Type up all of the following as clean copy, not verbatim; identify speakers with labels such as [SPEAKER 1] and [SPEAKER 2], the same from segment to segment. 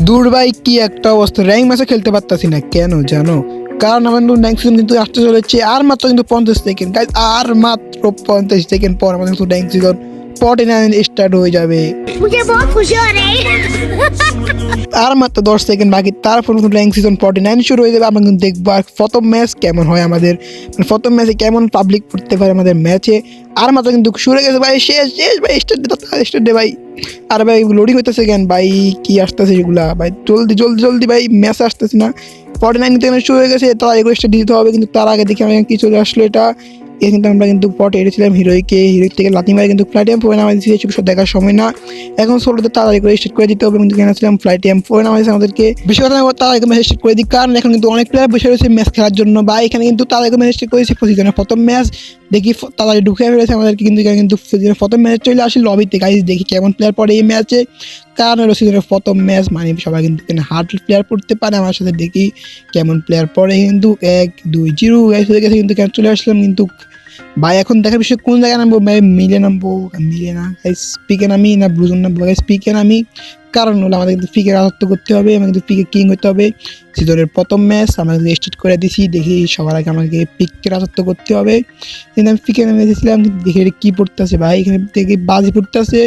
[SPEAKER 1] দূর ভাই কি একটা অবস্থা, র্যাঙ্ক ম্যাচে খেলতে পারতাছি না কেন জানো? কারণ আমার র্যাঙ্ক সিজন কিন্তু আসতে চলেছে আর মাত্র কিন্তু 50 সেকেন্ড গাইজ, আর মাত্র 50 সেকেন্ড পর আমাদের কিন্তু র্যাঙ্ক সিজন 49 স্টার্ট হয়ে যাবে।
[SPEAKER 2] मुझे बहुत खुशी हो रही है।
[SPEAKER 1] আর মাত্র 10 সেকেন্ড বাকি, তারপর কিন্তু র্যাঙ্ক সিজন 49 শুরু হয়ে যাবে। আমরা কিন্তু দেখবো আর প্রথম ম্যাচ কেমন হয় আমাদের, মানে প্রথম ম্যাচে কেমন পাবলিক পড়তে পারে আমাদের ম্যাচে। আর মাত্র কিন্তু শুরু হয়ে গেছে ভাই, শেষ শেষ ভাই, স্টার্ট দে ভাই। আর ভাই লোডিং হইতেছে কেন ভাই, কি আসতেছে এগুলা ভাই, জলদি জলদি জলদি ভাই, ম্যাচ আসতেছে না। 49 থেকে শুরু হয়ে গেছে, তার আগে স্টার্ট দিতে হবে, কিন্তু তার আগে দেখি আমি কি চলে আসলো এটা। কিন্তু আমরা কিন্তু পটে এসেছিলাম হিরোইক থেকে লাথি মারে কিন্তু ফ্লাইট ফোরে নামাই দিয়েছি, এসব দেখার সময় না। এখন সোলোতে তাড়াতাড়ি করে স্টার্ট করে দিতে হবে, কিন্তু কিনেছিলাম ফ্লাইট ফোরে নামাইছে আমাদেরকে। বেশি কথা তাড়াতাড়ি করে ম্যাচ স্টার্ট করে দিই, কারণ এখন কিন্তু অনেক প্লেয়ার বসে রয়েছে ম্যাচ খেলার জন্য। বা এখানে কিন্তু তাড়াতাড়ি করে ম্যাচ স্টার্ট করেছি সিজনের প্রথম ম্যাচ। দেখি তাড়াতাড়ি ঢুকে ফেলেছে আমাদেরকে, কিন্তু এখানে কিন্তু সিজনের প্রথম ম্যাচ চলে আসি লবিতে গাইজ, দেখি কেমন প্লেয়ার পড়ে এই ম্যাচে। কারণ হলো সিজনের প্রথম ম্যাচ, মানে সবাই কিন্তু এখানে হার্ড প্লেয়ার পড়তে পারে আমার সাথে, দেখি কেমন প্লেয়ার পড়ে। কিন্তু 1-2-0 গাইজ হয়ে গেছে, কিন্তু কেন চলে আসলাম কিন্তু ভাই। এখন দেখার বিষয় কোন জায়গায় নামবো ভাই, মিলে না স্পিকে নামি না ব্লুজন নামবো গাইজ, স্পিকে নামি। কারণ হলো আমাদের কিন্তু পিকে রাজত্ব করতে হবে, আমাদের কিন্তু পিকে কিং হতে হবে। সিজনের প্রথম ম্যাচ আমরা স্টার্ট করে দিছি, দেখি সবার আগে আমাকে পিককে রাজত্ব করতে হবে। কিন্তু আমি পিকে নামে এসেছিলাম, কিন্তু দেখি কি পড়তেছে ভাই, এখানে থেকে বাজি পড়তেছে,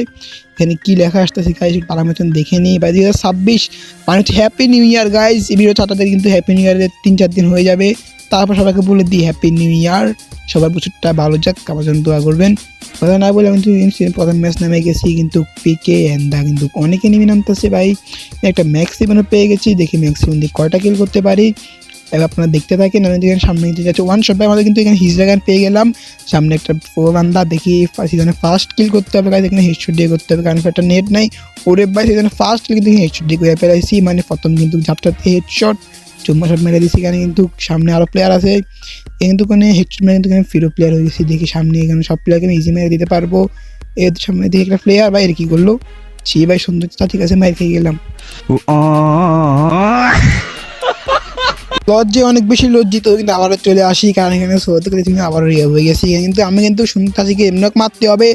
[SPEAKER 1] এখানে কি লেখা আসতেছে গাইজ পাড়া মতন দেখে নিই ভাই। 2026 মানে হচ্ছে হ্যাপি নিউ ইয়ার গাইজ। এই ভিডিও ছাত্রদের কিন্তু হ্যাপি নিউ ইয়ারের 3-4 দিন হয়ে যাবে। তারপর সবাইকে বলে দিই হ্যাপি নিউ ইয়ার, সবার বছরটা ভালো যাক, আমার জন্য দোয়া করবেন। কথা না বলে আমি কিন্তু প্রথম ম্যাচ নামে গেছি, কিন্তু পিকে এন্ডা কিন্তু অনেকে নেমে নামতেছে ভাই। একটা ম্যাক্সিমাম পেয়ে গেছি, দেখি ম্যাক্সিমাম দিয়ে কয়টা কিল করতে পারি। এবার আপনারা দেখতে থাকেন, আমি দেখেন সামনে দিকে যাচ্ছে ওয়ান শট ভাই, আমাদের কিন্তু এখানে হিজরাগান পেয়ে গেলাম। সামনে একটা বান্দা, দেখি সেখানে ফার্স্ট কিল করতে হবে গাইজ, এখানে হেডশট দিয়ে করতে হবে, কারণ একটা নেট নাই। ওরে ভাই সেখানে ফার্স্ট কিল কিন্তু হেডশট দিয়ে করে ফেলাইছি, মানে প্রথম কিন্তু ঝাপটাতে হেডশট চুম্মা শট মেরে দিছি। এখানে কিন্তু সামনে আরও প্লেয়ার আছে, কিন্তু ওখানে হেডশট মেরে কিন্তু এখানে ফিরো প্লেয়ার হয়ে গেছি। দেখি সামনে এখানে সব প্লেয়ারকে আমি ইজি মেরে দিতে পারবো। এর সামনে দেখি একটা প্লেয়ার ভাই, এর কি করলো, ছি ভাই সুন্দর, ঠিক আছে মার খেয়ে গেলাম। লজ্জে অনেক বেশি লজ্জিত, কিন্তু আবারও চলে আসি, কারণ এখানে সোতে করে তুমি আবারও রিয়া হয়ে গেছি। কিন্তু আমি কিন্তু সুন্দর চাষিকে এমনি মারতে হবে,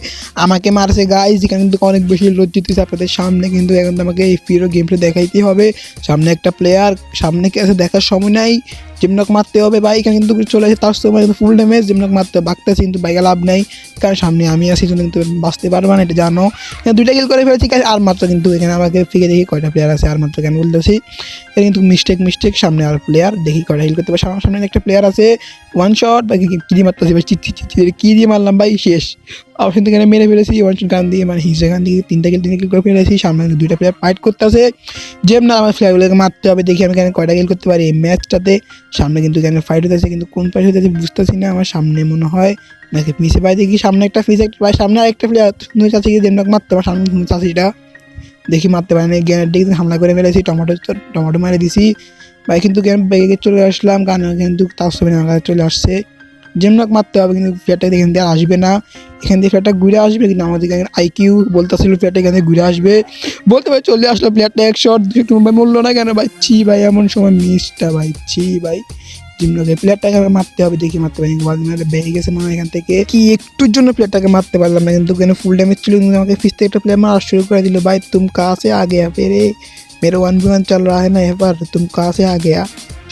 [SPEAKER 1] আমাকে মারছে গাইজ, এখানে কিন্তু অনেক বেশি লজ্জিত আপনাদের সামনে। কিন্তু এখন আমাকে এই ফিরো গেম প্লে দেখাইতে হবে। সামনে একটা প্লেয়ার, সামনে কে আছে দেখার সময় নাই, জিমনক মারতে হবে ভাই। এখানে কিন্তু চলে আসে তার সময় ফুল ড্যামেজ, জিমনক মারতে বাগতেছি, কিন্তু বাইকে লাভ নেই, কারণ সামনে আমি আছি, কিন্তু বাঁচতে পারবো না, এটা জানো। দুইটা কিল করে ফেলেছি গাইজ, আর মাত্র কিন্তু এখানে আমাকে ফিকে দেখি কয়টা প্লেয়ার আছে, আর মাত্র কেন বলতেছি, এটা কিন্তু মিস্টেক। সামনে আর প্লেয়ার, দেখি কয়টা হিল করতে পারে। সামনে একটা প্লেয়ার আছে, ওয়ান শট বা কি দিয়ে মারতেছি ভাই, কি দিয়ে মারলাম ভাই, শেষ। অপশন থেকে মেরে ফেলেছি ওয়ান শট গান দিয়ে, মানে হিজে গান দিয়ে 3টা কিল করে ফেলেছি। সামনে দুইটা প্লেয়ার ফাইট করতেছে, যেম না আমার প্লেয়ারগুলোকে মারতে হবে, দেখি আমি এখানে কয়টা কিল করতে পারি এই ম্যাচটাতে। সামনে কিন্তু এখানে ফাইট হতেছে, কিন্তু কোন ফাইট হতেছে বুঝতেছি না। আমার সামনে মনে হয় নাকি পিছিয়ে পাই, দেখি সামনে একটা ভাই, সামনে আরেকটা প্লেয়ার সুন্দর চাষি যেমন মারতে পারে, সামনে সুন্দর চাষিটা দেখি মারতে পারে না, গ্যানের দিকে হামলা করে ফেলেছি, টমেটো মারে দিছি ভাই। কিন্তু গেম বেগে চলে আসলাম, কারণ কিন্তু তার সময় আমার কাছে চলে আসছে, যেমন মারতে হবে, কিন্তু ফ্ল্যাটটা এখান দিয়ে আসবে না, এখান দিয়ে ফ্ল্যাটটা ঘুরে আসবে, কিন্তু আমাদের এখানে আইকিউ বলতেছিল ফ্ল্যাটটা এখানে ঘুরে আসবে, বলতে ভাই চলে আসলো ফ্ল্যাটটা, এক শট ভাই মরলো না কেন ভাই, ছি ভাই এমন সময় মিসটা ভাই, ছি ভাই। জিমনকে প্লেয়ারটাকে মারতে হবে, দেখি মারতে পারি, বেড়ে গেছে মনে হয় এখান থেকে, কি একটুর জন্য প্লেয়ারটাকে মারতে পারলাম না, কিন্তু এখানে ফুল ড্যামেজ ছিল, কিন্তু আমাকে ফিস থেকে একটা প্লেয়ার মারা শুরু করে দিল ভাই। তুম কাহা সে আ গয়া রে, मेरा 1v1 चल रहा है ना यहाँ पर, तुम कहाँ से आ गया।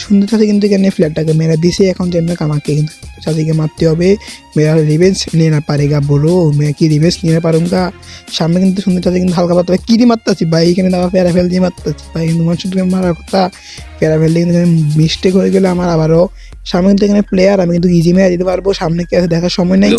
[SPEAKER 1] সুন্দর চাষি কিন্তু এখানে ফ্ল্যাটটাকে মেরে দিছে, এখন যেমন আমাকে কিন্তু চাষিকে মারতে হবে। মেরা রিভেঞ্জ নিয়ে না পারেগা বলো, মেয়ে কি রিভেঞ্জ নিয়ে না পারুঙ্গা। সামনে কিন্তু সুন্দর চাষি কিন্তু হালকা পাতলা কি দিয়ে মারতেছি ভাই, এখানে দাবা প্যারাফেল দিয়ে মারতেছি ভাই, কিন্তু মানুষটাকে মারার কথা, প্যারাফেল দিয়ে কিন্তু মিস্টেক হয়ে গেলে আমার আবারও। সামনে কিন্তু এখানে প্লেয়ার, আমি কিন্তু ইজি মেরে দিতে পারবো, সামনে কি আছে দেখার সময় নেই।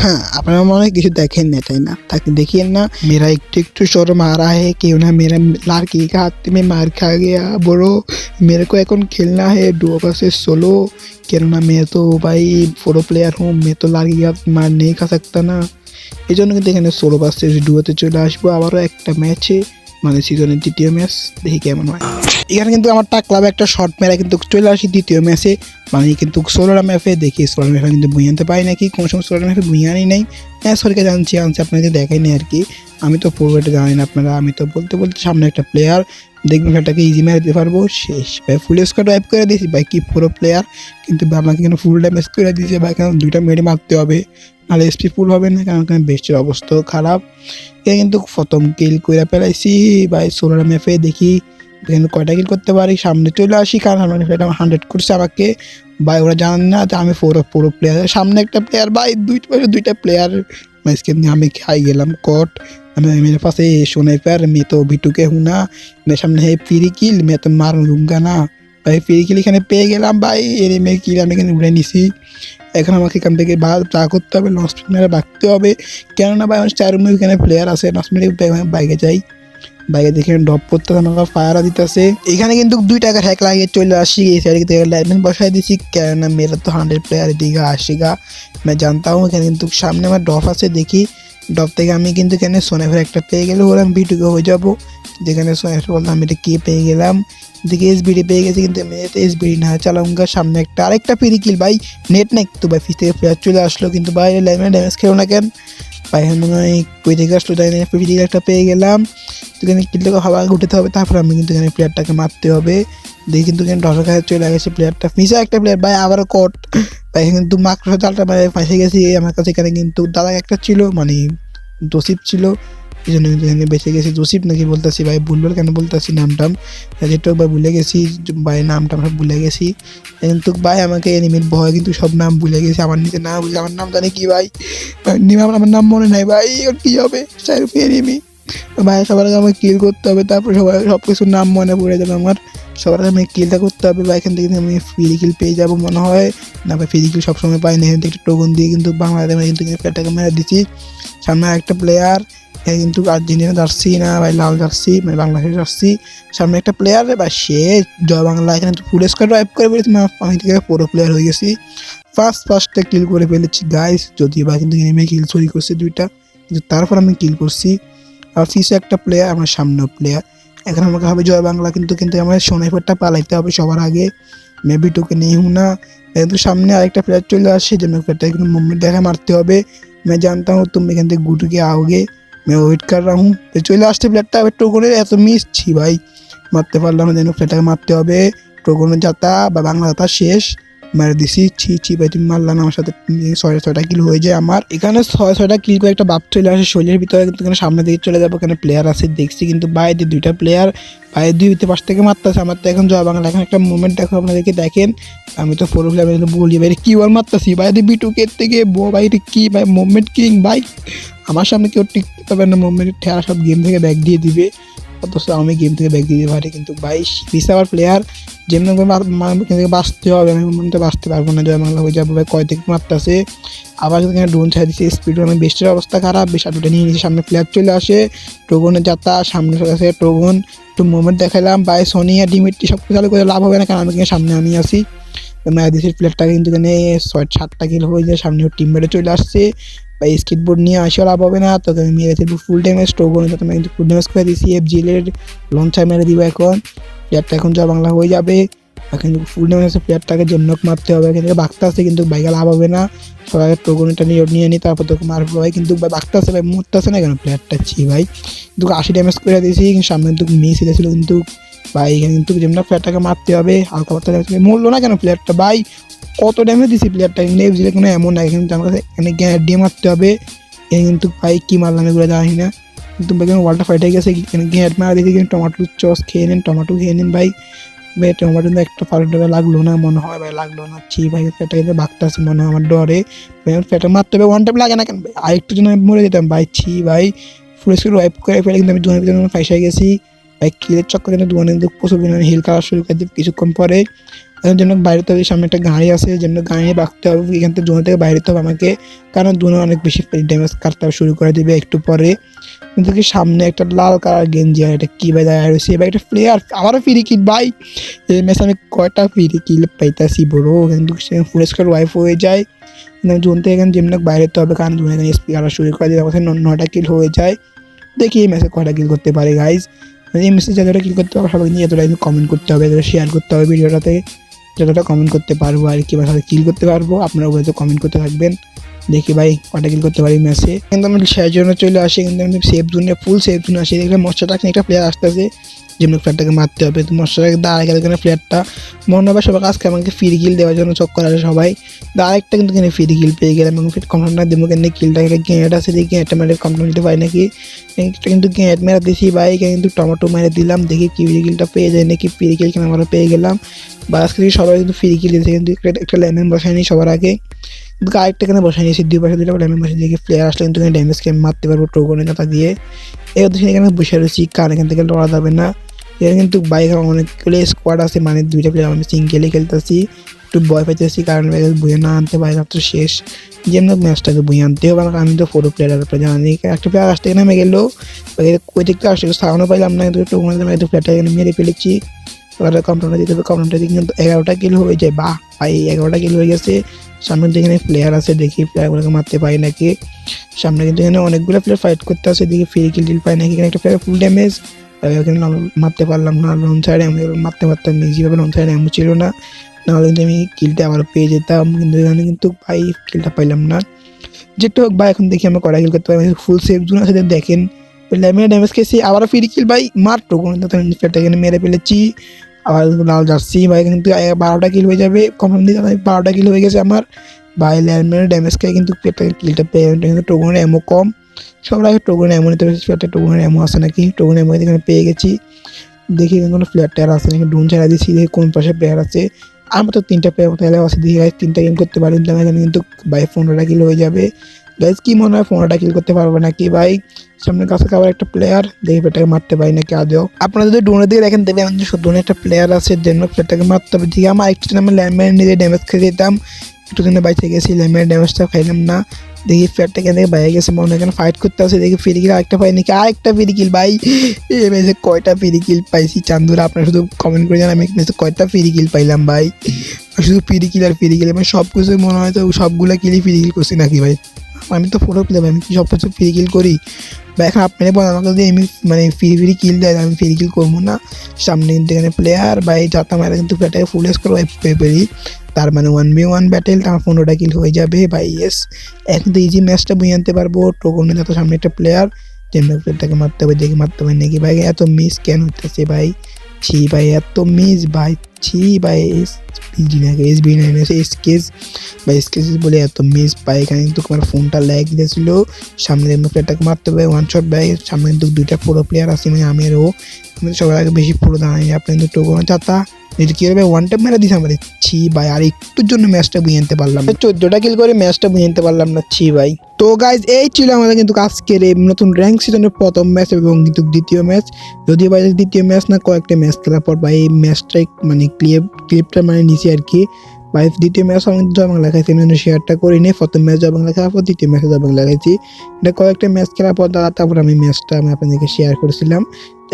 [SPEAKER 1] हाँ अपना मन किसी देखे नहीं था ना, ताकि देखिए ना मेरा एक शोर मारा है, क्यों ना मेरा लड़की के हाथ में मार खा गया ब्रो। मेरे को এখন खेलना है डुओ वर्सेस सोलो, क्यों ना मैं तो भाई फोरो प्लेयर हूँ, मैं तो लड़की के हाथ मार नहीं खा सकता ना। এই জন্য কিন্তু এখানে সোলো ভার্সেস ডুয়োতে চলে আসবো আবারও একটা ম্যাচে, মানে সিজনের 2য় ম্যাচ, দেখি কেমন হয়। এখানে কিন্তু আমার ক্লাবে একটা শর্ট মেরা কিন্তু চলে আসি দ্বিতীয় ম্যাচে, মানে কিন্তু সোলার ম্যাপে দেখি সোলার ম্যাপে কিন্তু বুঝে আনতে পারি নাকি, কোনো সময় সোলার ম্যাপে বুঝে আনি নাই। হ্যাঁ সরকে আনছি আপনাদের দেখাই নেই আর কি, আমি তো পুরোটা জানি না আপনারা, আমি তো বলতে বলতে সামনে একটা প্লেয়ার দেখবেন সেটাকে ইজি মেরে দিতে পারবো, শেষ ভাই ফুল স্কোয়াড ওয়াইপ করে দিয়েছি ভাই, কি পুরো প্লেয়ার, কিন্তু আমাকে এখানে ফুল ড্যামেজ করে দিয়েছে ভাই, কারণ দুইটা মেরে মারতে হবে নাহলে এসপি ফুল হবে না, কারণ এখানে বেস্টের অবস্থাও খারাপ। এখানে কিন্তু প্রথম কিল করে ফেলাইছি ভাই সোলার ম্যাপে, দেখি এখানে কয়টা কিল করতে পারি, সামনে চলে আসি কারণ সামনে 100 করছে আমাকে ভাই, ওরা জানেন না যে আমি পুরো প্লেয়ার, সামনে একটা প্লেয়ার ভাই, দুইটা প্লেয়ার ম্যাচকে নিয়ে আমি খাই গেলাম কট। আমি मेरे पास ये स्नाइपर मैं तो বিটুকে হুনা मेरे सामने है फ्री किल मैं तो मार दूंगा ना ভাই, ফ্রি কিল এখানে পেয়ে গেলাম ভাই, এনিমের কিল আমি এখানে উড়ে নিছি। এখন আমাকে এখান থেকে যা করতে হবে লস মেরে বাঁকতে হবে, কেননা ভাই আমার 4 রুমে এখানে প্লেয়ার আছে, লস মেরে বাইকে যাই, বাইরে দেখে ড্রপ করতে আমাকে ফায়ার দিতেছে। এখানে কিন্তু 2 টাকার হ্যাক লাগিয়ে চলে আসি, এই সাইড থেকে লাইটম্যান বসাই দিছি, কেননা মেরা তো 100 প্লেয়ার দিকে আসেগা मैं जानता हूँ। এখানে কিন্তু সামনে আমার ড্রপ আছে, দেখি ড্রপ থেকে আমি কিন্তু এখানে সোনাফের একটা পেয়ে গেলে ওরা আমি বিটুকে হয়ে যাবো, যেখানে সোনাফের বললাম আমি এটা কে পেয়ে গেলাম, দেখি এসবিডি পেয়ে গেছি, কিন্তু আমি এসবিডি না চালাউঙ্গা। সামনে একটা আরেকটা ফ্রি কিল ভাই, নেট নাই তো ভাই, ফিস থেকে প্লেয়ার চলে আসলো, কিন্তু ভাই লাইটম্যান ড্যামেজ খেলো না কেন ভাই, মনে হয় কই থেকে আসলো তাই না, ফ্রি কিল একটা পেয়ে গেলাম। তো এখানে কিলটাকে হাওয়া উঠাতে হবে, তারপর আমি কিন্তু এখানে প্লেয়ারটাকে মারতে হবে, দেখি কিন্তু এখানে ডসের কাছে চলে গেছে প্লেয়ারটা, ফিসা একটা প্লেয়ার ভাই আবার কট ভাই, কিন্তু মাত্র জালটা মানে ফাঁসে গেছি আমার কাছে। এখানে কিন্তু দাদা একটা ছিল মানে জসিপ ছিল, এই জন্য কিন্তু এখানে বেঁচে গেছি। জসিপ নাকি বলতেছি ভাই, ভুলবার কেন বলতেছি নামটাম, যেটাও ভাই ভুলে গেছি ভাই, নামটা সব ভুলে গেছি, কিন্তু ভাই আমাকে এনিমির ভয় কিন্তু সব নাম ভুলে গেছি, আমার নিচে না বুঝলে আমার নাম জানি কি ভাই, আমার নাম মনে নাই ভাই, ওর কী হবে সাইরুফি এনিমি ভাই, সবার আগে আমাকে কিল করতে হবে, তারপরে সবার সব কিছুর নাম মনে পড়ে যাবে আমার, সবার আগে আমি কিলটা করতে হবে ভাই, এখান থেকে আমি ফ্রি কিল পেয়ে যাবো মনে হয়, না ভাই ফ্রি কিল সবসময় পাই না, এখান থেকে একটা টোকন দিয়ে কিন্তু বাংলাদেশে কিন্তু প্লেয়ারটাকে মেরে দিচ্ছি। সামনে একটা প্লেয়ার কিন্তু আর্জেন্টিনা জার্সি না ভাই, লাল জার্সি মানে বাংলাদেশের জার্সি, সামনে একটা প্লেয়ার বা সে জয় বাংলা, এখানে ফুল স্কোয়াড ওয়াইপ করে ফেলেছি, আমি থেকে পুরো প্লেয়ার হয়ে গেছি, ফার্স্টে কিল করে ফেলেছি গাইস, যদিও বা কিন্তু এনিমি কিল চুরি করছে 2টা, কিন্তু তারপর আমি কিল করছি। আর ফিসে একটা প্লেয়ার, আমার সামনেও প্লেয়ার, এখন আমাকে হবে জয় বাংলা, কিন্তু আমার সোনাইফারটা পালাইতে হবে সবার আগে, মেবি টোকে নিয়ে না, কিন্তু সামনে আরেকটা প্লেয়ার চলে আসে, যেন প্লেয়ারটা কিন্তু মুভমেন্ট দেখা মারতে হবে, मैं जानता हूँ तुम এখান থেকে গুড के आओगे मैं वेट कर रहा हूँ। তো চলে আসছে প্লেয়ারটা, টোকনের এত মিস ছি ভাই, মারতে পারলাম না, যেন প্লেয়ারটাকে মারতে হবে, টোকনের যাতা বা বাংলা যাতা শেষ, মেরে দিছি, ছি ভাই তুমি মারলাম আমার সাথে, 6টা কিল হয়ে যায় আমার, এখানে 6টা কিল করে একটা বাপ চলে আসে শরীরের ভিতরে, কিন্তু এখানে সামনে দিকে চলে যাবো, এখানে প্লেয়ার আছে দেখছি, কিন্তু বাইরে 2টা প্লেয়ার বাইরে 2 পাশ থেকে মারতেছে, আমার তো এখন জয় বাংলা, এখন একটা মুভমেন্ট দেখো আপনাদেরকে দেখেন, আমি তো ফোর প্লেয়ার বলি বাইরে কি বল মারতেছি বাইরে বিটুকে থেকে বাইরে কি ভাই মুভমেন্ট কিং ভাই, আমার সামনে কেউ টিকতে পারবে না, মুভমেন্ট ঠেলা সব গেম থেকে ব্যাক দিয়ে দিবে, অথচ আমি গেম থেকে ব্যাক দিয়ে দিতে পারি, কিন্তু ভাই পিস আবার প্লেয়ার যেমন থেকে বাঁচতে হবে, আমি মনে বাঁচতে পারবো না, জয় বাংলা হয়ে যাবো ভাই, কয় থেকে মারতেছে, আবার এখানে ড্রোন ছাড়া দিচ্ছে স্পিড, আমি বেস্টের অবস্থা খারাপ, বেশ দুটো নিয়ে নিয়েছি, সামনে প্লেয়ার চলে আসে, টোগনের যাত্রা সামনে চলে আসে, টোগন একটু মুভমেন্ট দেখালাম ভাই, সোনিয়া ডিমিট্রি সব কিছু চালু করে লাভ হবে না, কারণ আমি এখানে সামনে আমি আসি, দেশের প্লেয়ারটাকে কিন্তু এখানে 6-7টা কিল হয়ে যায়, সামনে টিম মেরে চলে আসছে ভাই, স্কেটবোর্ড নিয়ে আসে লাভ হবে না, তোকে আমি মেরে দেবো ফুল ড্যামেজ, টোগন তুমি কিন্তু ফুল ড্যামেজ করে দিয়েছি, এফজিলের লঞ্চার মেরে দিব, এখন প্লেয়ারটা এখন জয় বাংলা হয়ে যাবে, এখন ফুল ড্যামেজ আছে, প্লেয়ারটাকে জেমনক মারতে হবে, এখান থেকে বাঁকতে আসছে, কিন্তু বাইকে লাভ হবে না, সবাই টোগনটা নিয়ে নিই, তারপর তোকে মারবো ভাই, কিন্তু ভাই বাঁকতে আসছে ভাই, মরতে আসে না কেন প্লেয়ারটা ছি ভাই, কিন্তু 80 ড্যামেজ করে দিয়েছি, সামনে কিন্তু মিস হয়েছিল, কিন্তু ভাই এখানে কিন্তু যেমন প্লেয়ারটাকে মারতে হবে, হালকা পাতলা মরলো না কেন প্লেয়ারটা ভাই, কত ড্যামেজ দিছি প্লেয়ারটা, এফজিলে কোনো এমন না, কিন্তু আমার কাছে এখানে গ্যানেট দিয়ে মারতে হবে, এখানে কিন্তু ভাই কী মারলাম এগুলো জানি না, কিন্তু ভাই ওয়ালটা ফাইট হয়ে গেছে, এখানে গ্যানেট মারা দিয়েছি, কিন্তু টমেটো চস খেয়ে নিন, টমেটো খেয়ে নিন ভাই, ভাই টমেটো কিন্তু একটা ফালতু লাগলো না মনে হয় ভাই, লাগলো না ছি ভাই, প্লেয়ারটা কিন্তু বাঁকতে আসছে মনে হয় আমার ডরে, প্লেয়ারটা মারতে হবে, ওয়ান টাইম লাগে না কেন ভাই, আরেকটু জন্য মরে যেতাম ভাই, ছি ভাই ফুল স্কুল ওয়াইপ করে ফেলে, কিন্তু আমি দুজনের ভিতরে ফাইস হয়ে গেছি ভাই, কিলের চক্কর কিন্তু দুজনে কিন্তু প্রচুর হিল করা শুরু করে দিই কিছুক্ষণ পরে, এখন জন্য বাইরে তো সামনে একটা গাড়ি আছে, যেমন গাড়ি বাঁকতে হবে, এখান থেকে জোন থেকে বাইরে হবে আমাকে, কারণ জোনে অনেক বেশি ড্যামেজ কাটতে শুরু করে দেবে একটু পরে, কিন্তু কি সামনে একটা লাল কালার গেঞ্জি, আর এটা কী ভাই দাঁড়িয়ে রয়েছে ভাই, একটা প্লেয়ার আবারও ফ্রি কিল ভাই, এই ম্যাচে আমি কয়টা ফ্রি কিল পাইতাছি বড়, কিন্তু ফুল স্কোয়াড ওয়াইফ হয়ে যায়, কিন্তু জোন থেকে এখানে যেমন বাইরে হবে, কারণ জোনে এখানে স্পিকার শুরু করে দেবে, 9টা কিল হয়ে যায়, দেখি এই ম্যাচে কয়টা কিল করতে পারে গাইজ, এই মেসেজ যতটা কিল করতে পারবো সবাই নিয়ে যতটা কিন্তু কমেন্ট করতে হবে, যতটা শেয়ার করতে হবে ভিডিওটাতে, যতটা কমেন্ট করতে পারবো আর কি, বা কিল করতে পারবো আপনারা ওগুলো কমেন্ট করতে থাকবেন। দেখি ভাই কটা কিল করতে পারি ম্যাচে। কিন্তু আমি শেয়ার জন্য চলে আসি, কিন্তু আমি সেফ জোনে ফুল সেফ জোনে আসি, দেখলাম মশাটাকে একটা প্লেয়ার আসতেছে, যেমন প্লেয়ারটাকে মারতে হবে। তো মশাটাকে দাঁড়ায় গেলে প্লেয়ারটা মনে হবে সবাই আজকে আমাকে ফ্রি কিল দেওয়ার জন্য চক্কর আসে সবাই। আরেকটা কিন্তু এখানে ফ্রি কিল পেয়ে গেলাম এবং ফিট কমপ্লেন না দেবো কেন কিলটা গ্যাঁট আছে, দেখি গ্যাঁটটা মেরে কমপ্লেন দিতে পারি নাকি। একটা কিন্তু গ্যাঁট মেরা দিছি ভাই, কিন্তু টমেটো মেরে দিলাম, দেখি কি ফ্রি কিলটা পেয়ে যায় নাকি। ফ্রি কিল কেন আমরা পেয়ে গেলাম, বা আজকে সবাই কিন্তু ফ্রি কিল দিয়েছে, কিন্তু একটা ল্যামেন বসায়নি সবার আগে, কিন্তু আরেকটা এখানে বসাই নিয়েছি, দুই পাশে দুটো ল্যামেন বসে দেখি প্লেয়ার আসলে কিন্তু ড্যামেজকে মারতে পারবো টোকনের কথা দিয়ে। এবার তো এখানে বসে রয়েছি, কার এখান থেকে লড়া যাবে না। এখানে কিন্তু বাইক অনেকগুলো স্কোয়াড আছে, মানে দুইটা প্লেয়ার আমি সিঙ্গেলে খেলতেছি, একটু ভয় পাইতেছি কারণ বইয়ে না আনতে পারি তো শেষ, যেমন ম্যাচটাকে বই আনতে হবে। আমি তো ফোটো প্লেয়ার জানি একটা প্লেয়ার আসতে নেমে গেলো, ওই দিকটা আসলে সাউন্ডও পাইলাম না, কিন্তু প্লেয়ারটা এখানে মেরে ফেলেছি। এবার কমপ্লেনটা দিতে হবে, কমপ্লেনটা দিকে কিন্তু 11টা কিল হয়ে যায়। বাহ ভাই 11টা কিল হয়ে গেছে। সামনে দিকে এখানে প্লেয়ার আছে, দেখি প্লেয়ারগুলোকে মারতে পারি নাকি। সামনে কিন্তু এখানে অনেকগুলো প্লেয়ার ফাইট করতে আছে, দেখি ফ্রি কিল টিল পাই নাকি। এখানে একটা প্লেয়ার ফুল ড্যামেজ, এখানে মারতে পারলাম না। লং সাইডে আমি মারতে পারতাম ইজিভাবে, লং সাইডে এমন ছিল না, নাহলে কিন্তু আমি কিলটা আবার পেয়ে যেতাম, কিন্তু এখানে কিন্তু ভাই কিলটা পাইলাম না। যেটা হোক ভাই, এখন দেখি আমরা কটা কিল করতে পারি। ফুল সেফ জোন আছে দেখেন, ল্যামিনা ড্যামেজ খেয়েছি, আবারও ফ্রি কিল ভাই, মার টোকন প্লেয়ারটা এখানে মেরে ফেলেছি। আবার লাল জার্সি ভাই, কিন্তু 12টা কিল হয়ে যাবে কমপ্লেন দিয়ে, 12টা কিল হয়ে গেছে আমার ভাই। ল্যামিনা ড্যামেজ খেয়ে কিন্তু কিলটা পেয়ে, কিন্তু টোকনের এমও কম, সবার আগে টোকন এমন নিতে পেরেছি। প্লেয়ারটা টোকনের এমন আছে নাকি, টোকন এমন এখানে পেয়ে গেছি। দেখি কোনো প্লেয়ার টেয়ার আছে নাকি, ডুন ছেড়া দিচ্ছি, দেখি কোন পাশে প্লেয়ার আছে। আমার তো 3টা প্লেয়ার মতো এলাকা আছে, দেখি গাইজ 3টা গেম করতে পারি, এখানে কিন্তু ভাই 15টা কিল হয়ে যাবে। গাইজ কি মনে হয় 15টা কিল করতে পারবো নাকি ভাই। সামনে কাছে আবার একটা প্লেয়ার, দেখি প্লেয়ারটাকে মারতে পারি নাকি আদৌ। আপনারা যদি ডোনের দিকে দেখেন দেবে আমাদের ডোনে একটা প্লেয়ার আছে, যেন প্লেয়ারটাকে মারতে হবে। ঠিক আমার একটু দিন আমি ল্যান্ডমাইন নিজে ড্যামেজ খেয়ে দিতাম, একটু দিনে বাইচে গেছি, ল্যান্ডমাইন ড্যামেজটা খাইলাম না। দেখি প্লেয়ারটা এখান থেকে বাইরে গেছে, মনে হয় এখানে ফাইট করতে আছে, দেখি ফ্রি কিল আরেকটা পাই নাকি, আরেকটা ফ্রি কিল ভাই। এই ম্যাচে কয়টা ফ্রি কিল পাইছি চান্দুরা, আপনারা শুধু কমেন্ট করে জানান আমি ম্যাচে কয়টা ফ্রি কিল পাইলাম ভাই। শুধু ফ্রি কিল আর ফ্রি কিল, মানে সব কিছু মনে হয় তো সবগুলো কিলই ফ্রি কিল করছি নাকি ভাই। আমি তো ফটো প্লেয়ার, আমি কি সব কিছু ফ্রি কিল করি বা। এখন আপনারা বলেন আমাকে যদি এমনি মানে ফ্রি কিল দেয় আমি ফ্রি কিল করবো না। সামনে কিন্তু এখানে প্লেয়ার ভাই, যাতা মারা কিন্তু প্লেয়ারটাকে ফুল স্কোর পেয়ে, তার মানে 1v1 ব্যাটেল, আমার 15টা কিল হয়ে যাবে ভাই। ইয়েস, এখন তো ইজি ম্যাচটা বই আনতে পারবো। টোকনে যত সামনে একটা প্লেয়ার, যেমন প্লেয়ারটাকে মারতে হবে, দেখি মারতে হবে নাকি ভাই। এত মিস কেন হইতেছে ভাই, ছি ভাই এত মিস ভাই, ছি ভাই। SB9 স্কেচ বা স্কেচ বলে এত মিস পাই। এখানে কিন্তু তোমার ফোনটা ল্যাগ দিয়েছিল, সামনে প্লেয়ারটাকে মারতে হবে, ওয়ান শট ভাই। সামনে কিন্তু 2টা পুরো প্লেয়ার আছে, মানে আমি আর ও, আমি সবার আগে বেশি পুরো দাঁড়াই। আপনি কিন্তু টোকনে চাতা যদি কি হবে ওয়ান টাইম মেরা দিছে আমার, ছি ভাই। আর একটুর জন্য ম্যাচটা বুঝে আনতে পারলাম, 14টা কিল করে ম্যাচটা বুঝে আনতে পারলাম না, ছি ভাই। তো গাইজ এই ছিল আমাদের কিন্তু আজকের এই নতুন র্যাঙ্ক সিজনের প্রথম ম্যাচ এবং কিন্তু দ্বিতীয় ম্যাচ। যদিও ভাই দ্বিতীয় ম্যাচ না, কয়েকটা ম্যাচ খেলার পর ভাই এই ম্যাচটাই মানে ক্লিপটা মানে নিচে আর কি ভাই। দ্বিতীয় ম্যাচ আমি জয় বাংলা খাইছি, আমি শেয়ারটা করিনি। প্রথম ম্যাচ জয় বাংলা খেলার পর দ্বিতীয় ম্যাচে জয় বাংলা খাইছি, এটা কয়েকটা ম্যাচ খেলার পর তারপর আমি ম্যাচটা আমি আপনাদেরকে শেয়ার করেছিলাম।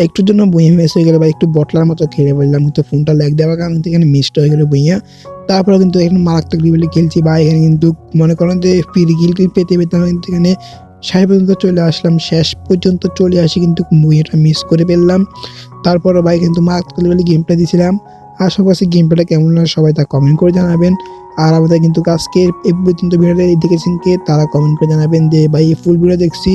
[SPEAKER 1] একটুর জন্য বইয়া মিস হয়ে গেলো বা একটু বটলার মতো খেলে বললাম, কিন্তু ফোনটা ল্যাগ দেওয়ার কারণে এখানে মিসটা হয়ে গেলো বইয়া। তারপরে কিন্তু এখানে মারাত্মক লেভেলে খেলছি বা এখানে কিন্তু মনে করেন যে ফ্রি কিল পেতে পেতে আমি কিন্তু এখানে শেষ পর্যন্ত চলে আসলাম, শেষ পর্যন্ত চলে আসি কিন্তু বইয়াটা মিস করে ফেললাম। তারপরে ভাই কিন্তু মারাত্মক লেভেলে গেমটা দিয়েছিলাম। আশেপাশে গেম প্লেটা কেমন লাগে সবাই তা কমেন্ট করে জানাবেন। আর আমাদের কিন্তু আজকের এই পর্যন্ত ভিডিওটা দেখেছেন কে তারা কমেন্ট করে জানাবেন যে ভাই এই ফুল ভিডিও দেখছি,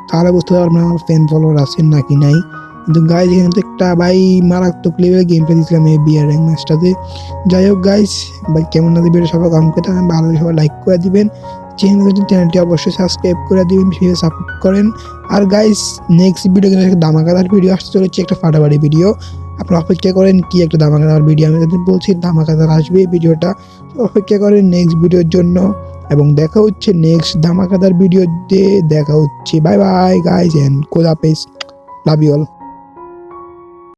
[SPEAKER 1] তাহলে বুঝতে পারবেন আমার ফ্যান ফলোয়ার আছেন নাকি নাই। কিন্তু গাইজ এখানে তো একটা ভাই মারাত্মক লেভেলে গেম প্লে দিয়েছিলাম এই বিয়ার র্যাঙ্ক ম্যাচটাতে। যাই হোক গাইজ, ভাই কেমন লাগে ভিডিও সবাই কমেন্ট করে থাকবেন, ভালো সবাই লাইক করে দিবেন, চ্যানেলটি অবশ্যই সাবস্ক্রাইব করে দিবেন, সেভাবে সাপোর্ট করেন। আর গাইজ নেক্সট ভিডিও কিন্তু একটা ধামাকাদার ভিডিও আসতে চলেছে, একটা ফাটাফাটি ভিডিও। আপনারা অপেক্ষা করেন কি একটা ধামাকাদার ভিডিও, আমি তাদের বলছি ধামাকাদার আসবে ভিডিওটা, অপেক্ষা করেন নেক্সট ভিডিওর জন্য। এবং দেখা হচ্ছে নেক্সট ধামাকাদার ভিডিওতে, দেখা হচ্ছে। বাই বাই গাইজ এন্ড খোদা হাফেজ, লাভ ইউ অল।